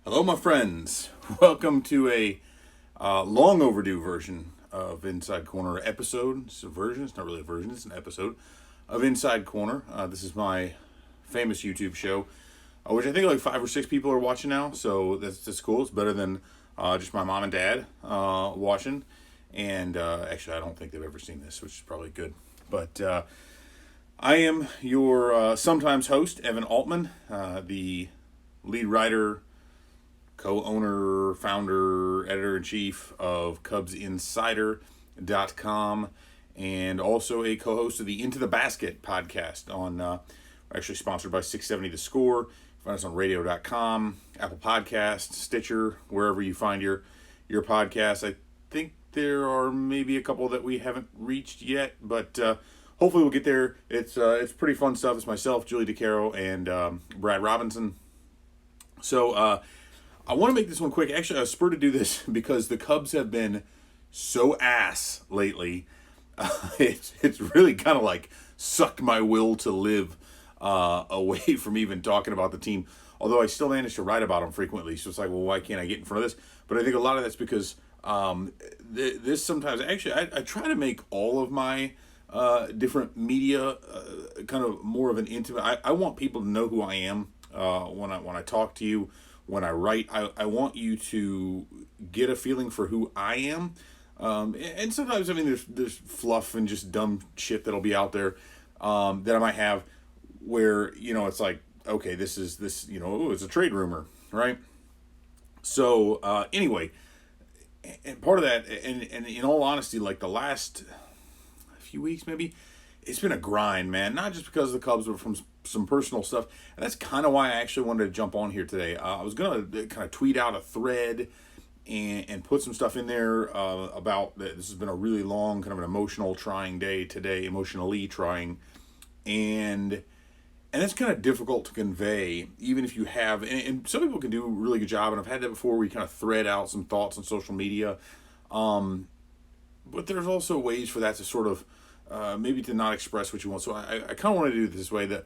Hello, my friends. Welcome to a long overdue version of Inside Corner episode. It's a version. It's not really a version. It's an episode of Inside Corner. This is my famous YouTube show, which I think like 5 or 6 people are watching now. So that's cool. It's better than just my mom and dad watching. And actually, I don't think they've ever seen this, which is probably good. But I am your sometimes host, Evan Altman, the lead writer, co-owner, founder, editor-in-chief of CubsInsider.com, and also a co-host of the Into the Basket podcast on, actually sponsored by 670 The Score. Find us on radio.com, Apple Podcasts, Stitcher, wherever you find your podcasts. I think there are maybe a couple that we haven't reached yet, but hopefully we'll get there. It's pretty fun stuff. It's myself, Julie DeCaro, and Brad Robinson. So, I want to make this one quick. Actually, I was spurred to do this because the Cubs have been so ass lately. It's really kind of like sucked my will to live away from even talking about the team. Although I still manage to write about them frequently. So it's like, well, why can't I get in front of this? But I think a lot of that's because this sometimes, actually, I try to make all of my different media kind of more of an intimate. I want people to know who I am when I talk to you. When I write, I want you to get a feeling for who I am. And sometimes, I mean, there's fluff and just dumb shit that'll be out there that I might have where, it's like, okay, this, it's a trade rumor, right? So, anyway, and part of that, and in all honesty, like the last few weeks maybe, it's been a grind, man. Not just because the Cubs were from some personal stuff, and that's kind of why I actually wanted to jump on here today. I was gonna kind of tweet out a thread and put some stuff in there about that. This has been a really long, kind of an emotional, trying day today, emotionally trying, and it's kind of difficult to convey, even if you have. And some people can do a really good job, and I've had that before. Where you kind of thread out some thoughts on social media, but there's also ways for that to sort of maybe to not express what you want. So I kind of want to do it this way. That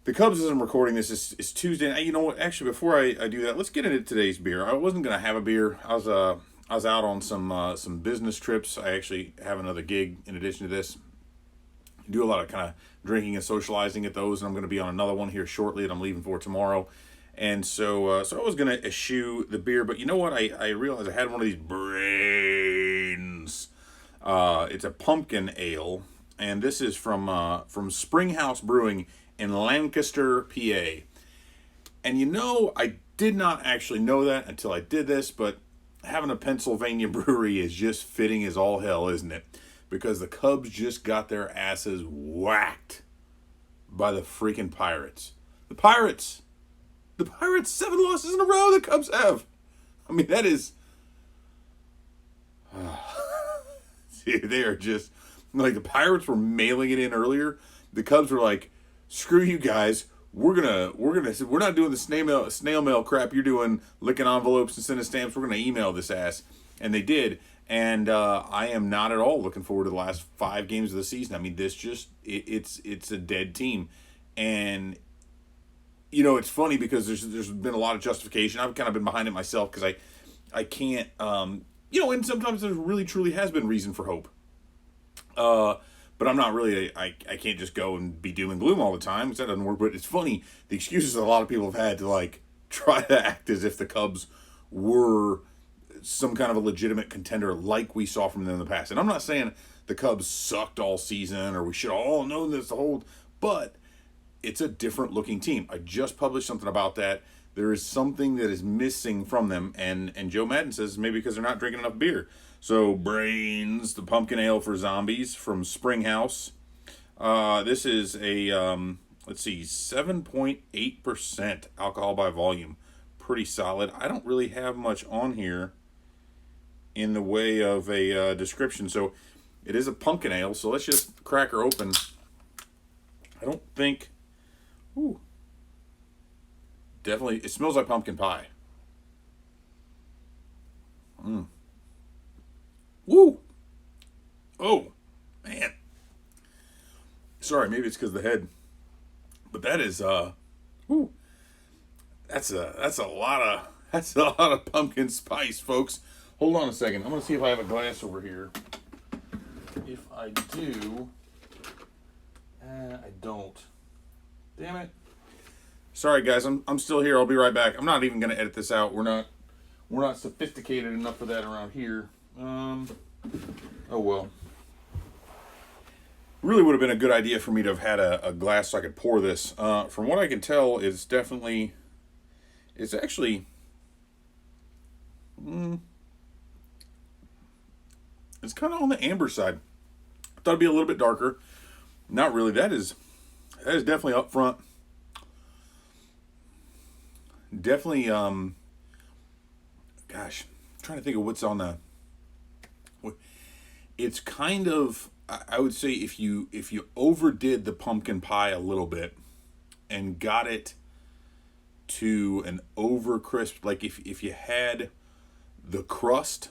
the Cubs, as I'm recording this, is Tuesday. And you know what? Actually, before I do that, let's get into today's beer. I wasn't gonna have a beer. I was out on some business trips. I actually have another gig in addition to this. Do a lot of kind of drinking and socializing at those, and I'm going to be on another one here shortly that I'm leaving for tomorrow. And so I was going to eschew the beer, but you know what? I realized I had one of these brains. It's a pumpkin ale, and this is from Springhouse Brewing in Lancaster, PA. And I did not actually know that until I did this, but having a Pennsylvania brewery is just fitting as all hell, isn't it? Because the Cubs just got their asses whacked by the freaking Pirates. The Pirates, 7 losses in a row the Cubs have. I mean, that is... they are just... Like, the Pirates were mailing it in earlier. The Cubs were like, screw you guys. We're not doing the snail mail crap you're doing, licking envelopes and sending stamps. We're going to email this ass. And they did. And I am not at all looking forward to the last 5 games of the season. I mean, this just, it's a dead team. And, it's funny because there's been a lot of justification. I've kind of been behind it myself because I can't, and sometimes there really truly has been reason for hope. But I'm not really, I can't just go and be doom and gloom all the time because that doesn't work. But it's funny, the excuses that a lot of people have had to, like, try to act as if the Cubs were some kind of a legitimate contender like we saw from them in the past. And I'm not saying the Cubs sucked all season or we should all know this the whole, but it's a different looking team. I just published something about that. There is something that is missing from them, and Joe Madden says maybe because they're not drinking enough beer. So Brains, the pumpkin ale for zombies from Springhouse. This is a 7.8% alcohol by volume. Pretty solid. I don't really have much on here in the way of a description. So it is a pumpkin ale. So let's just crack her open. I don't think... Ooh. Definitely, it smells like pumpkin pie. Woo! Oh, man. Sorry, maybe it's because of the head. But that is, woo. that's a lot of pumpkin spice, folks. Hold on a second. I'm gonna see if I have a glass over here. If I do, I don't. Damn it. Sorry guys, I'm still here. I'll be right back. I'm not even gonna edit this out. We're not sophisticated enough for that around here. Oh well. Really would have been a good idea for me to have had a glass so I could pour this. From what I can tell, it's actually, it's kind of on the amber side. I thought it'd be a little bit darker. Not really. That is definitely up front. Definitely, gosh, I'm trying to think of what's on the. It's kind of, I would say, if you overdid the pumpkin pie a little bit and got it to an over crisp, like if you had the crust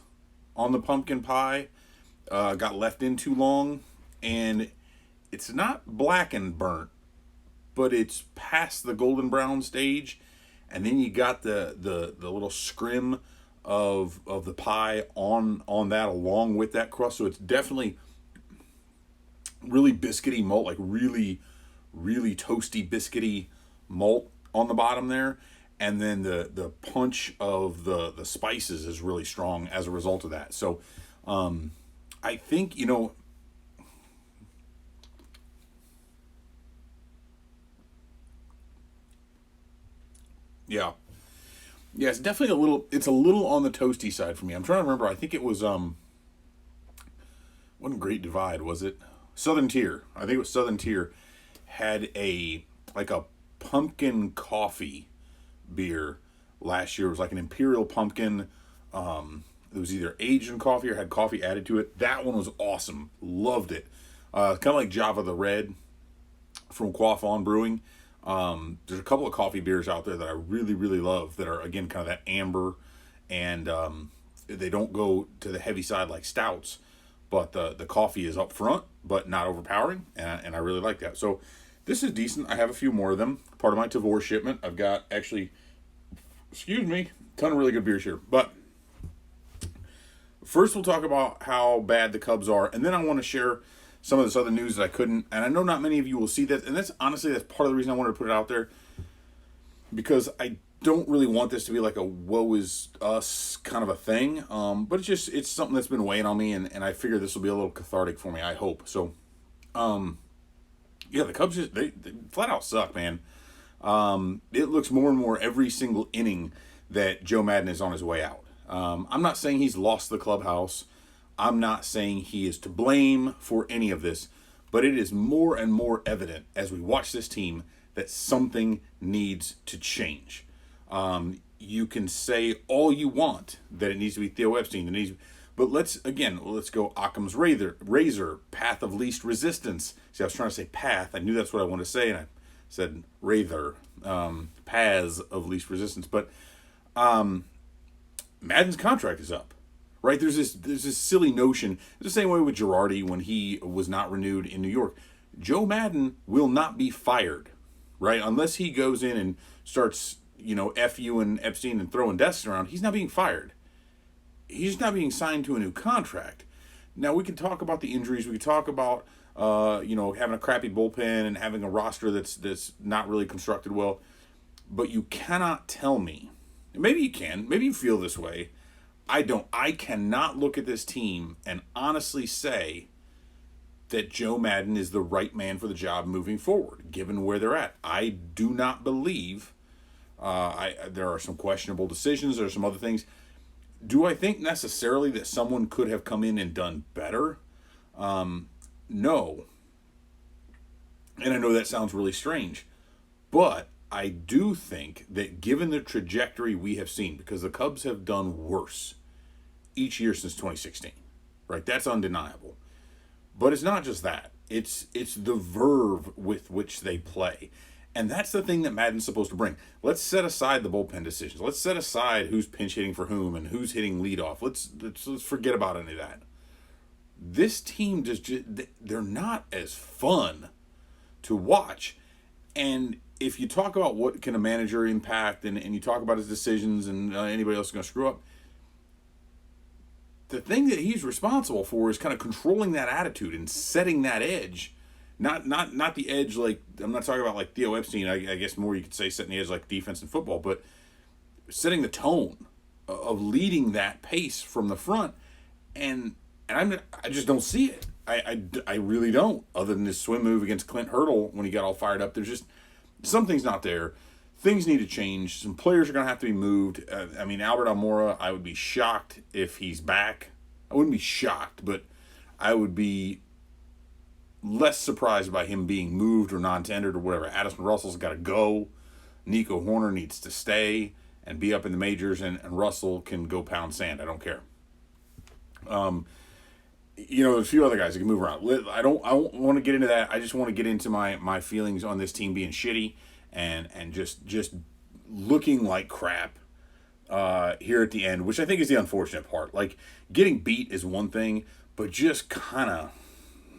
on the pumpkin pie got left in too long, and it's not black and burnt, but it's past the golden brown stage, and then you got the little scrim of the pie on that along with that crust, so it's definitely really biscuity malt, like really toasty biscuity malt on the bottom there, and then the punch of the spices is really strong as a result of that. So I think, yeah, it's definitely a little on the toasty side for me. I'm trying to remember. I think it was wasn't Great Divide, was it? Southern Tier. I think it was Southern Tier had a pumpkin coffee beer last year. It was like an imperial pumpkin. It was either aged in coffee or had coffee added to it. That one was awesome. Loved it. Kind of like Java the Red from Quaffon Brewing. There's a couple of coffee beers out there that I really love that are, again, kind of that amber, and they don't go to the heavy side like stouts, but the coffee is up front but not overpowering, and I really like that. So this is decent. I have a few more of them. Part of my Tavor shipment. I've got, actually, ton of really good beers here. But first we'll talk about how bad the Cubs are, and then I want to share some of this other news that I couldn't, and I know not many of you will see that, and that's part of the reason I wanted to put it out there, because I don't really want this to be like a woe is us kind of a thing, but it's something that's been weighing on me, and I figure this will be a little cathartic for me, I hope. So, yeah, the Cubs they flat out suck, man. It looks more and more every single inning that Joe Maddon is on his way out. I'm not saying he's lost the clubhouse. I'm not saying he is to blame for any of this, but it is more and more evident as we watch this team that something needs to change. You can say all you want that it needs to be Theo Epstein, but let's go Occam's razor, path of least resistance. See, I was trying to say path. I knew that's what I wanted to say, and I said rather, paths of least resistance. But Madden's contract is up. Right, there's this silly notion. It's the same way with Girardi when he was not renewed in New York. Joe Maddon will not be fired, right? Unless he goes in and starts, F you and Epstein and throwing desks around. He's not being fired. He's just not being signed to a new contract. Now, we can talk about the injuries. We can talk about, having a crappy bullpen and having a roster that's not really constructed well. But you cannot tell me, maybe you can, maybe you feel this way. I cannot look at this team and honestly say that Joe Maddon is the right man for the job moving forward, given where they're at. I do not believe there are some questionable decisions. There are some other things. Do I think necessarily that someone could have come in and done better? No. And I know that sounds really strange, but I do think that given the trajectory we have seen, because the Cubs have done worse each year since 2016, right? That's undeniable. But it's not just that. It's the verve with which they play. And that's the thing that Madden's supposed to bring. Let's set aside the bullpen decisions. Let's set aside who's pinch hitting for whom and who's hitting leadoff. Let's forget about any of that. This team they're not as fun to watch. And if you talk about what can a manager impact, and you talk about his decisions, and anybody else is going to screw up, the thing that he's responsible for is kind of controlling that attitude and setting that edge. Not the edge like, I'm not talking about like Theo Epstein. I guess more you could say setting the edge like defense in football, but setting the tone of leading that pace from the front. And I just don't see it. I really don't. Other than this swim move against Clint Hurdle when he got all fired up, there's just something's not there. Things need to change. Some players are going to have to be moved. I mean, Albert Almora, I would be shocked if he's back. I wouldn't be shocked, but I would be less surprised by him being moved or non-tendered or whatever. Addison Russell's got to go. Nico Horner needs to stay and be up in the majors, and Russell can go pound sand. I don't care. There's a few other guys that can move around. I don't want to get into that. I just want to get into my feelings on this team being shitty and just looking like crap here at the end, which I think is the unfortunate part. Like, getting beat is one thing, but just kind of,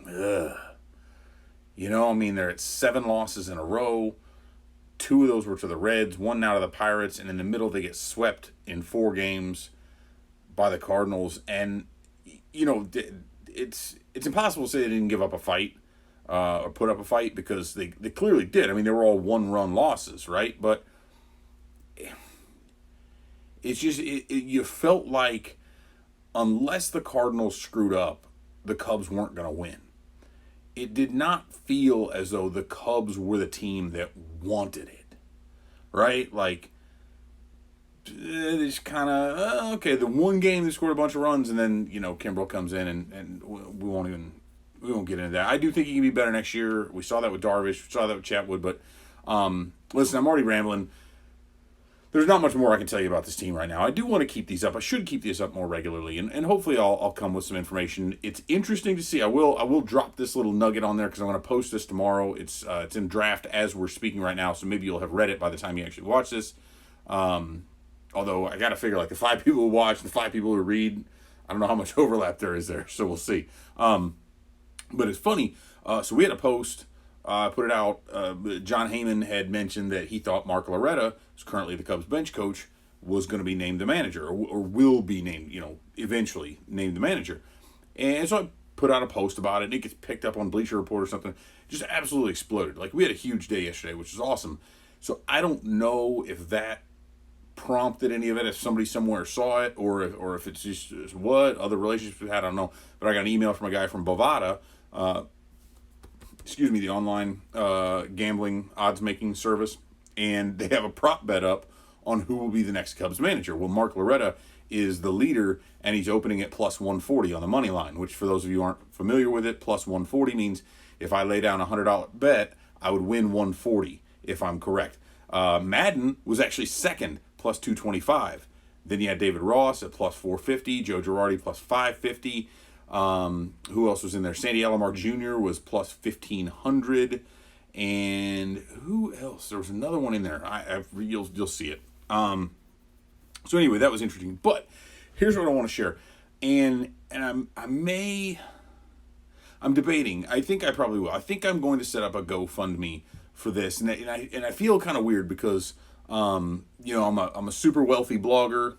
they're at 7 losses in a row. 2 of those were to the Reds, 1 now to the Pirates, and in the middle they get swept in 4 games by the Cardinals. And, it's impossible to say they didn't give up a fight or put up a fight, because they clearly did. I mean, they were all 1-run losses, right? But it's just, you felt like unless the Cardinals screwed up, the Cubs weren't going to win. It did not feel as though the Cubs were the team that wanted it, right? Like, it's kind of, okay, the one game they scored a bunch of runs, and then, Kimbrel comes in, and we won't get into that. I do think he can be better next year. We saw that with Darvish. We saw that with Chatwood. But, listen, I'm already rambling. There's not much more I can tell you about this team right now. I do want to keep these up. I should keep these up more regularly, and hopefully I'll come with some information. It's interesting to see. I will drop this little nugget on there because I'm going to post this tomorrow. It's in draft as we're speaking right now, so maybe you'll have read it by the time you actually watch this. Although I got to figure, like, the 5 people who watch, the 5 people who read, I don't know how much overlap there is there, so we'll see. But it's funny. So we had a post. Put it out. John Heyman had mentioned that he thought Mark Loretta, who's currently the Cubs bench coach, was going to be named the manager, or will be named, eventually named the manager. And so I put out a post about it, and it gets picked up on Bleacher Report or something. Just absolutely exploded. Like, we had a huge day yesterday, which is awesome. So I don't know if that prompted any of it, if somebody somewhere saw it, or if it's just what other relationships we had, I don't know. But I got an email from a guy from Bovada, the online gambling odds-making service, and they have a prop bet up on who will be the next Cubs manager. Well, Mark Loretta is the leader, and he's opening at plus 140 on the money line, which, for those of you who aren't familiar with it, plus 140 means if I lay down a $100 bet, I would win 140, if I'm correct. Madden was actually second, plus 225. Then you had David Ross at plus 450, Joe Girardi plus 550. Who else was in there? Sandy Alomar Jr. was plus 1,500. And who else? There was another one in there. You'll see it. So anyway, that was interesting. But here's what I want to share. And I'm debating. I think I probably will. I think I'm going to set up a GoFundMe for this. And I feel kind of weird because, I'm a super wealthy blogger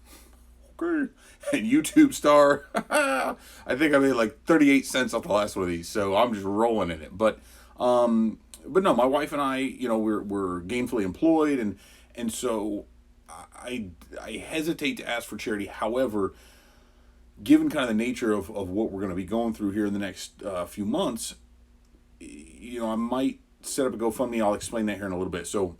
and YouTube star. I think I made like 38 cents off the last one of these, so I'm just rolling in it. But no, my wife and I, we're gainfully employed, and so I hesitate to ask for charity. However, given kind of the nature of what we're going to be going through here in the next few months, I might set up a GoFundMe. I'll explain that here in a little bit. So,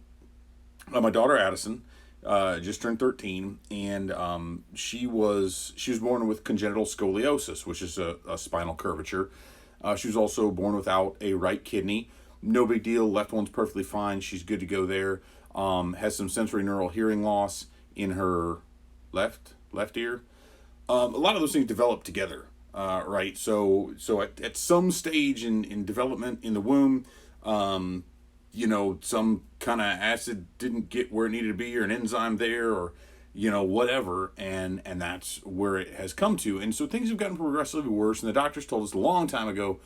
my daughter Addison just turned 13, and she was born with congenital scoliosis, which is a spinal curvature. She was also born without a right kidney. No big deal. Left one's perfectly fine. She's good to go there. Has some sensory neural hearing loss in her left ear. A lot of those things develop together, right? So at some stage in development in the womb, some kind of acid didn't get where it needed to be, or an enzyme there, or, whatever. And that's where it has come to. And so things have gotten progressively worse. And the doctors told us a long time ago,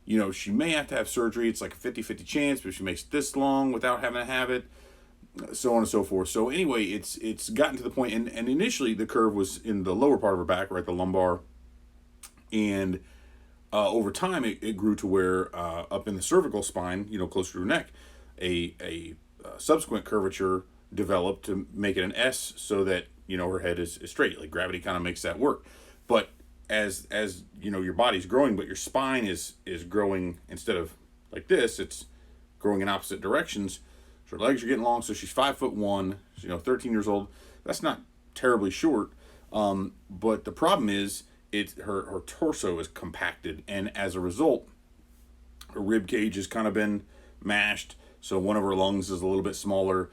she may have to have surgery. It's like a 50-50 chance, but if she makes it this long without having to have it, so on and so forth. So anyway, it's gotten to the point, and initially the curve was in the lower part of her back, right, the lumbar, and over time it grew to where up in the cervical spine, closer to her neck, a subsequent curvature developed to make it an S, so that her head is straight. Like gravity kind of makes that work. But as your body's growing, but your spine is growing, instead of like this, it's growing in opposite directions. So her legs are getting long. So she's 5'1", 13 years old. That's not terribly short. But the problem is her torso is compacted, and as a result, her rib cage has kind of been mashed. So one of her lungs is a little bit smaller.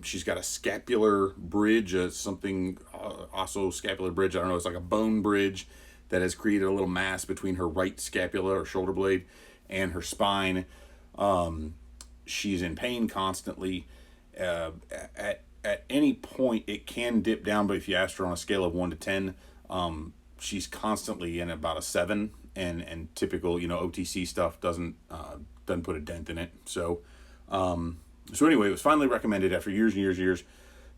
She's got a scapular bridge, ossoscapular bridge. I don't know. It's like a bone bridge that has created a little mass between her right scapula or shoulder blade and her spine. She's in pain constantly. At any point, it can dip down, but if you ask her on a scale of 1 to 10, she's constantly in about a 7, and typical, OTC stuff doesn't put a dent in it. So anyway, it was finally recommended after years and years and years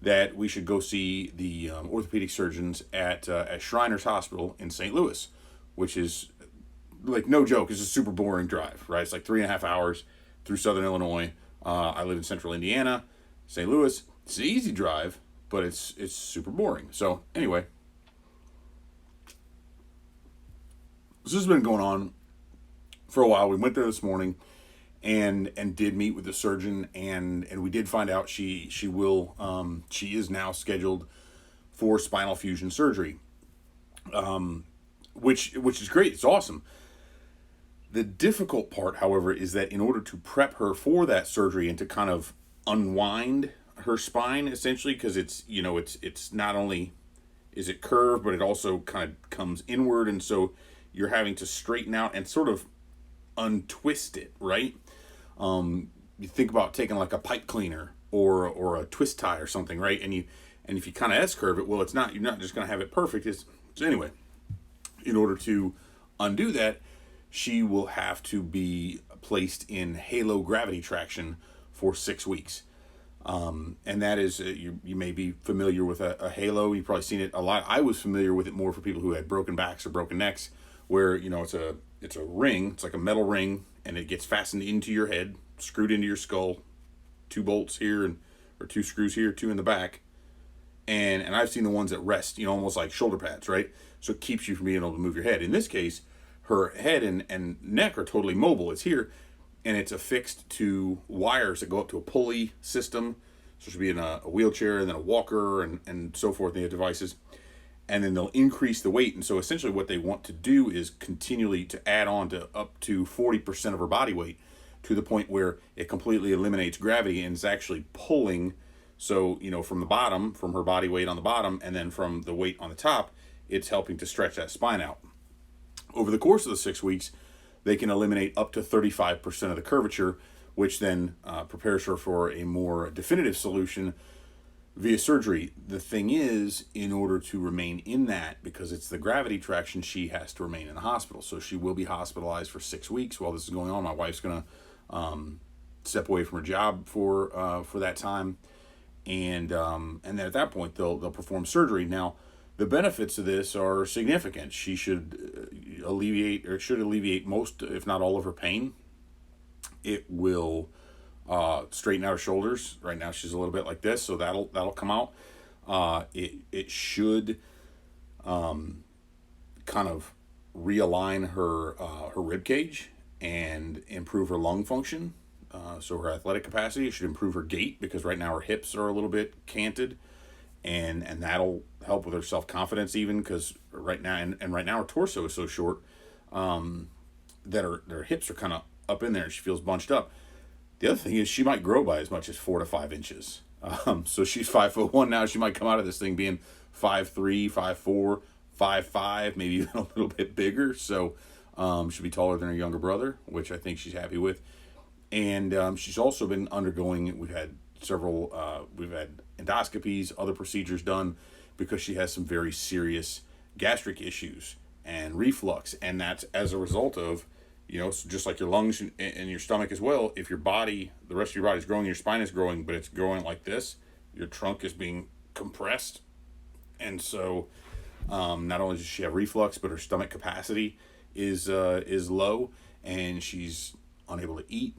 that we should go see the orthopedic surgeons at Shriners Hospital in St. Louis, which is, like, no joke, it's a super boring drive, right? It's like 3.5 hours through Southern Illinois. I live in Central Indiana, St. Louis. It's an easy drive, but it's super boring. So anyway, this has been going on for a while. We went there this morning and did meet with the surgeon, and we did find out she is now scheduled for spinal fusion surgery, which is great. It's awesome. The difficult part, however, is that in order to prep her for that surgery and to kind of unwind her spine, essentially, because it's not only is it curved, but it also kind of comes inward, and so you're having to straighten out and sort of untwist it, right? You think about taking like a pipe cleaner or a twist tie or something, right? And if you kind of S-curve it, well, you're not just going to have it perfect. So anyway, in order to undo that, she will have to be placed in halo gravity traction for 6 weeks. And that is, you may be familiar with a halo. You've probably seen it a lot. I was familiar with it more for people who had broken backs or broken necks, where, it's a ring. It's like a metal ring, and it gets fastened into your head, screwed into your skull, 2 bolts here, or 2 screws here, 2 in the back. And I've seen the ones that rest, almost like shoulder pads, right? So it keeps you from being able to move your head. In this case, her head and neck are totally mobile. It's here, and it's affixed to wires that go up to a pulley system. So she'll be in a wheelchair, and then a walker, and so forth. They have devices. And then they'll increase the weight. And so essentially what they want to do is continually to add on to up to 40% of her body weight, to the point where it completely eliminates gravity and is actually pulling. So, from the bottom, from her body weight on the bottom, and then from the weight on the top, it's helping to stretch that spine out. Over the course of the 6 weeks, they can eliminate up to 35% of the curvature, which then prepares her for a more definitive solution via surgery. The thing is, in order to remain in that, because it's the gravity traction, she has to remain in the hospital. So she will be hospitalized for 6 weeks while this is going on. My wife's going to step away from her job for that time, and then at that point they'll perform surgery. Now, the benefits of this are significant. She should alleviate most, if not all, of her pain. It will straighten out her shoulders. Right now she's a little bit like this, so that'll come out. It should kind of realign her rib cage and improve her lung function. So her athletic capacity. It should improve her gait, because right now her hips are a little bit canted, and that'll help with her self-confidence, even because right now right now her torso is so short that her hips are kind of up in there, and she feels bunched up. The other thing is, she might grow by as much as 4 to 5 inches. So she's 5'1" now. She might come out of this thing being 5'3", 5'4", 5'5", maybe even a little bit bigger. So she'll be taller than her younger brother, which I think she's happy with. And she's also been undergoing, we've had endoscopies, other procedures done, because she has some very serious gastric issues and reflux. And that's as a result of So just like your lungs and your stomach as well, if your body, the rest of your body is growing, your spine is growing, but it's growing like this, your trunk is being compressed. And so not only does she have reflux, but her stomach capacity is low, and she's unable to eat.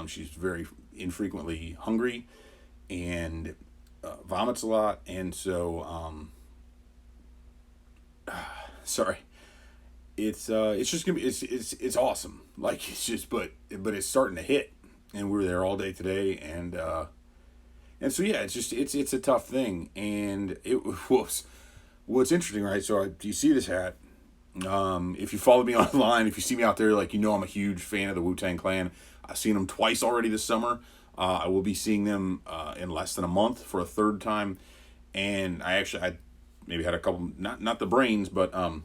She's very infrequently hungry, and vomits a lot. And so, sorry, it's just gonna be it's awesome. Like it's just but it's starting to hit, and we're there all day today, and so yeah, it's a tough thing, and it was what's interesting, right? So do you see this hat? If you follow me online, if you see me out there, like I'm a huge fan of the Wu-Tang Clan. I've seen them twice already this summer. I will be seeing them in less than a month for a third time, and I maybe had a couple, not the brains, but a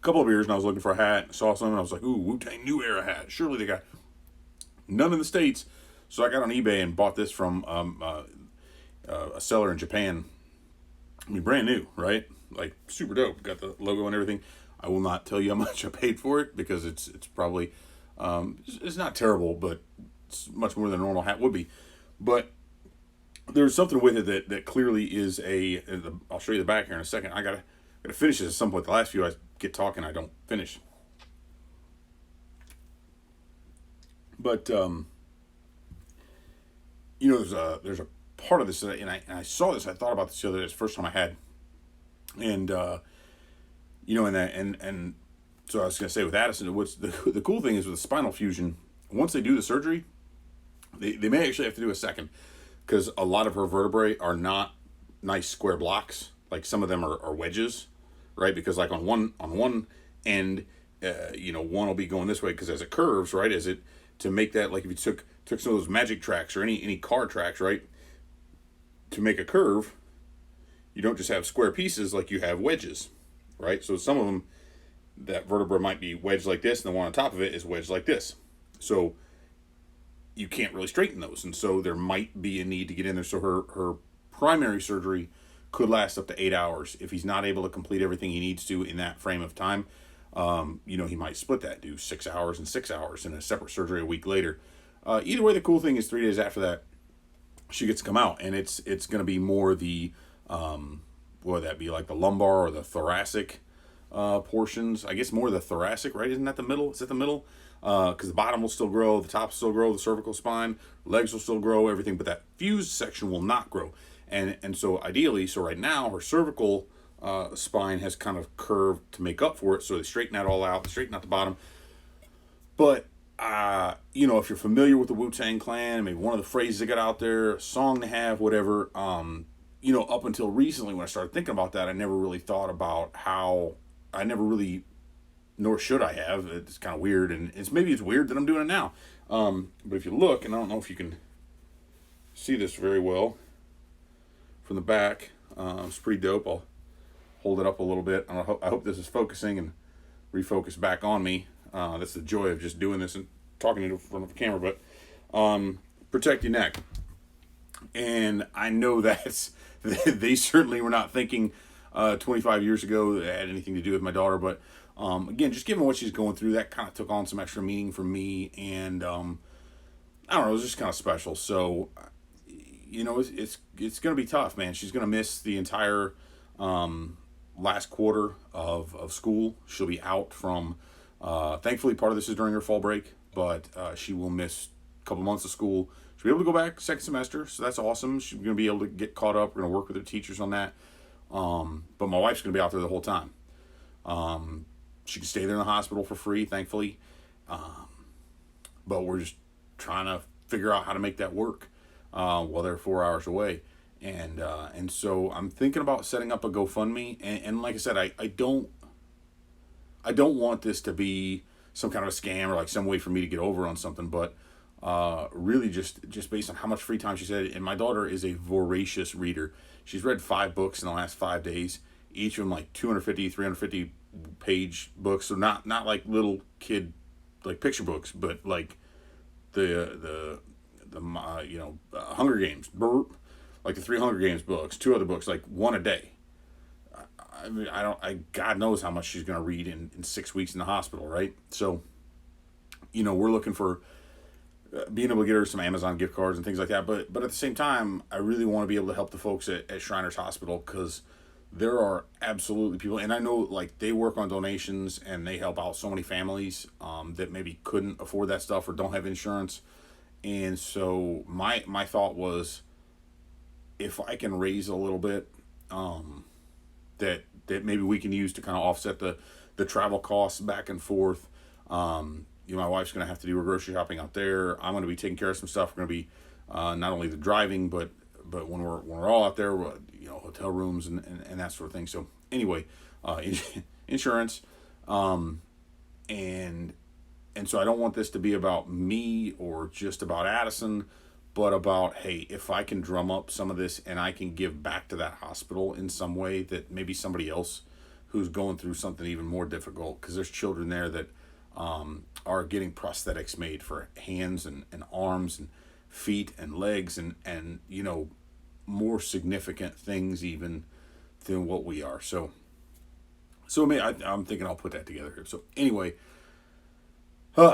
couple of beers, and I was looking for a hat. Saw some, and I was like, "Ooh, Wu-Tang New Era hat." Surely they got none in the States, so I got on eBay and bought this from a seller in Japan. I mean, brand new, right? Like super dope. Got the logo and everything. I will not tell you how much I paid for it because it's probably it's not terrible, but it's much more than a normal hat would be. But there's something with it that clearly is I'll show you the back here in a second. I gotta finish this at some point. The last few I get talking, I don't finish. But there's a part of this, and I saw this. I thought about this the other day. It's the first time I had, and and so I was gonna say with Addison, what's the cool thing is with the spinal fusion. Once they do the surgery, they may actually have to do a second, because a lot of her vertebrae are not nice square blocks. Like some of them are wedges, right? Because like on one end, one will be going this way because as it curves, right? As it to make that, like if you took some of those magic tracks or any car tracks, right? To make a curve, you don't just have square pieces, like you have wedges, right? So some of them, that vertebra might be wedged like this, and the one on top of it is wedged like this. So you can't really straighten those, and so there might be a need to get in there. So her primary surgery could last up to 8 hours if he's not able to complete everything he needs to in that frame of time. He might split that, do 6 hours and 6 hours, and a separate surgery a week later. Either way, the cool thing is 3 days after that, she gets to come out, and it's going to be more the what would that be, like the lumbar or the thoracic portions? I guess more the thoracic, right? Isn't that the middle? Is it the middle? Because the bottom will still grow, the top will still grow, the cervical spine, legs will still grow, everything, but that fused section will not grow. And so ideally, so right now her cervical spine has kind of curved to make up for it, so they straighten that all out, they straighten out the bottom. But if you're familiar with the Wu-Tang Clan, maybe one of the phrases that got out there, a song they have, whatever, up until recently when I started thinking about that, I never really thought about how, nor should I have, it's kind of weird, and it's weird that I'm doing it now. But if you look, and I don't know if you can see this very well from the back, it's pretty dope. I'll hold it up a little bit. I hope this is focusing and refocus back on me. That's the joy of just doing this and talking in front of the camera. But protect your neck. And I know they certainly were not thinking 25 years ago that it had anything to do with my daughter. But again, just given what she's going through, that kind of took on some extra meaning for me. And I don't know, it was just kind of special. So, it's going to be tough, man. She's going to miss the entire last quarter of school. She'll be out from, thankfully, part of this is during her fall break, but she will miss a couple months of school. She'll be able to go back second semester, so that's awesome. She's going to be able to get caught up. We're going to work with her teachers on that. But my wife's going to be out there the whole time. She can stay there in the hospital for free, thankfully. But we're just trying to figure out how to make that work while they're 4 hours away. And so I'm thinking about setting up a GoFundMe. And like I said, I don't want this to be some kind of a scam or like some way for me to get over on something, but really just based on how much free time she said. And my daughter is a voracious reader. She's read 5 books in the last 5 days, each of them like 250, 350 page books. So not like little kid, like picture books, but like the Hunger Games, like the 3 Hunger Games books, 2 other books, like one a day. I mean, God knows how much she's going to read in 6 weeks in the hospital, right? So, we're looking for being able to get her some Amazon gift cards and things like that. But at the same time, I really want to be able to help the folks at Shriners Hospital, because there are absolutely people, and I know like they work on donations and they help out so many families that maybe couldn't afford that stuff or don't have insurance. And so my thought was, if I can raise a little bit, that maybe we can use to kind of offset the travel costs back and forth. My wife's going to have to do her grocery shopping out there. I'm going to be taking care of some stuff. We're going to be not only the driving, but when we're all out there, hotel rooms and that sort of thing. So anyway, insurance, and so I don't want this to be about me or just about Addison, but about, hey, if I can drum up some of this and I can give back to that hospital in some way, that maybe somebody else who's going through something even more difficult, because there's children there that are getting prosthetics made for hands and arms and feet and legs and more significant things even than what we are. So I'm thinking I'll put that together here. So anyway,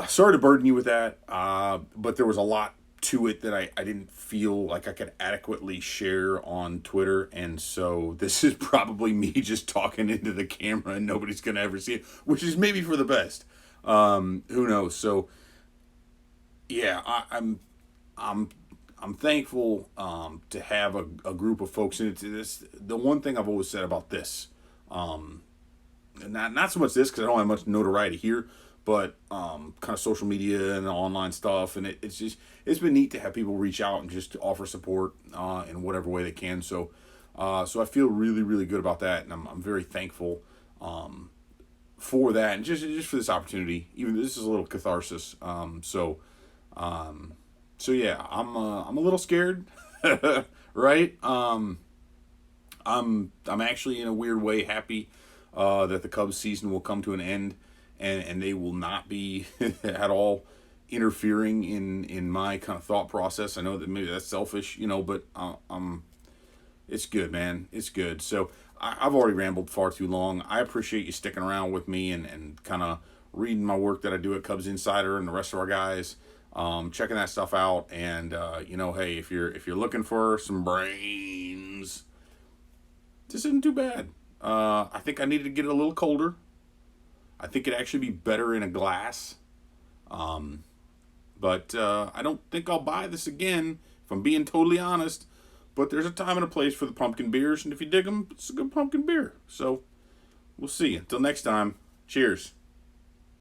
sorry to burden you with that, but there was a lot to it that I didn't feel like I could adequately share on Twitter, and so this is probably me just talking into the camera and nobody's gonna ever see it, which is maybe for the best. Who knows? So yeah, I'm thankful to have a group of folks, and it's this. The one thing I've always said about this, not so much this, because I don't have much notoriety here, but kind of social media and online stuff, and it's been neat to have people reach out and just offer support in whatever way they can. So I feel really, really good about that, and I'm very thankful for that, and just for this opportunity. Even this is a little catharsis. So yeah, I'm a little scared, right? I'm actually in a weird way happy that the Cubs season will come to an end, and they will not be at all interfering in my kind of thought process. I know that maybe that's selfish, but it's good, man. It's good. So I've already rambled far too long. I appreciate you sticking around with me and kind of reading my work that I do at Cubs Insider and the rest of our guys. Checking that stuff out, and hey, if you're looking for some brains, this isn't too bad. I think I needed to get it a little colder. I think it'd actually be better in a glass. But I don't think I'll buy this again, if I'm being totally honest. But there's a time and a place for the pumpkin beers, and if you dig them, it's a good pumpkin beer. So we'll see. Until next time, cheers.